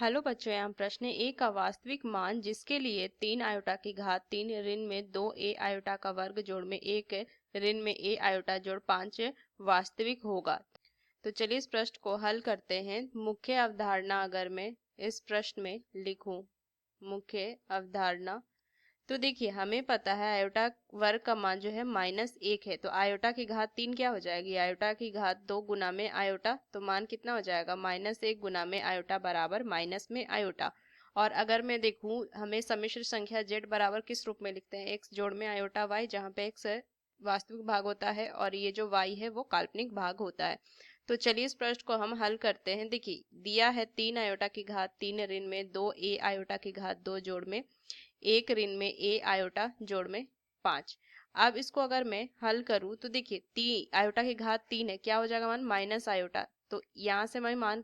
Hello बच्चों, यहाँ प्रश्न ए का वास्तविक मान जिसके लिए 3 आयोटा की घात 3 ऋण में 2 ए आयोटा का वर्ग जोड़ में 1 ऋण में ए आयोटा जोड़ 5 वास्तविक होगा। तो चलिए इस प्रश्न को हल करते हैं। मुख्य अवधारणा अगर मैं इस प्रश्न में लिखूं, मुख्य अवधारणा, तो देखिए हमें पता है आयोटा वर्ग का मान जो है -1 है, तो आयोटा की घात 3 क्या हो जाएगी, आयोटा की घात 2 गुना में आयोटा, तो मान कितना हो जाएगा -1 गुना में आयोटा बराबर माइनस में आयोटा। और अगर मैं देखूं हमें सम्मिश्र संख्या z बराबर किस रूप में लिखते हैं, x जोड़ में आयोटा y, जहाँ पे x वास्तविक भाग होता है और ये जो y है वो काल्पनिक भाग होता है। तो चलिए इस प्रश्न को हम हल करते हैं। देखिए दिया है 3 आयोटा की घात 3 ऋण में 2 a आयोटा की घात 2 जोड़ में 1 ऋण में a आयोटा जोड़ में 5। अब इसको अगर मैं हल करूं तो देखिए 3 आयोटा की घात 3 है, क्या हो जाएगा मान माइनस आयोटा, तो यहाँ से मैं मान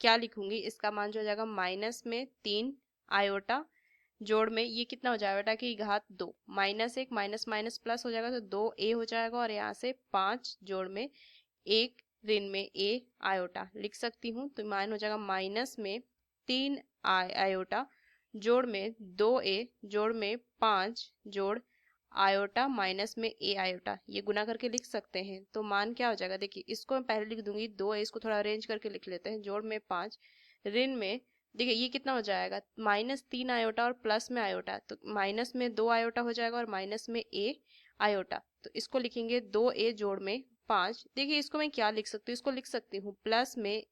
क्या लिखूंगी, इसका मान जो हो जाएगा माइनस में 3 आयोटा जोड़ में ये कितना हो जाएगा आयोटा की घात 2, -1 माइनस माइनस प्लस हो जाएगा तो 2a हो जाएगा, और यहाँ से 5 जोड़ में 1 ऋण में a आयोटा लिख सकती हूँ। तो मान हो जाएगा माइनस में 3 आयोटा जोड़ में 2a जोड़ में 5 जोड़ आयोटा माइनस में a आयोटा, ये गुना करके लिख सकते हैं। तो मान क्या हो जाएगा, देखिए इसको मैं पहले लिख दूंगी 2a, इसको थोड़ा अरेंज करके लिख लेते हैं, जोड़ में 5 ऋण में, देखिए ये कितना हो जाएगा -3 आयोटा और प्लस में आयोटा, तो माइनस में 2 आयोटा हो जाएगा और माइनस में a आयोटा, तो इसको लिखेंगे 2a जोड़ में 5। देखिए इसको मैं क्या लिख सकती हूँ, इसको लिख सकती हूँ प्लस में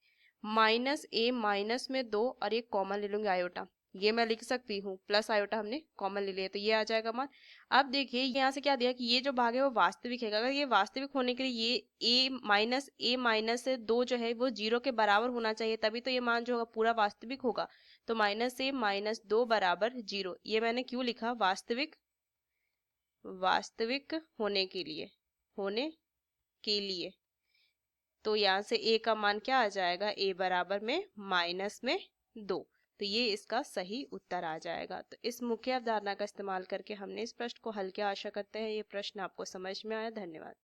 -a माइनस में 2 और ये कॉमन ले लूंगी आयोटा, ये मैं लिख सकती हूँ, प्लस आयोटा हमने कॉमन ले लिया तो ये आ जाएगा मान। अब देखिए यहाँ से क्या दिया कि ये जो भाग है वो वास्तविक है, अगर ये वास्तविक होने के लिए ये a माइनस से 2 जो है वो 0 के बराबर होना चाहिए, तभी तो ये मान जो होगा पूरा वास्तविक होगा। तो -a माइनस 2 बराबर 0, ये मैंने क्यों लिखा, वास्तविक, वास्तविक होने के लिए। तो यहाँ से a का मान क्या आ जाएगा, a बराबर में -2, तो ये इसका सही उत्तर आ जाएगा। तो इस मुख्य अवधारणा का इस्तेमाल करके हमने इस प्रश्न को हल किया। आशा करते हैं ये प्रश्न आपको समझ में आया। धन्यवाद।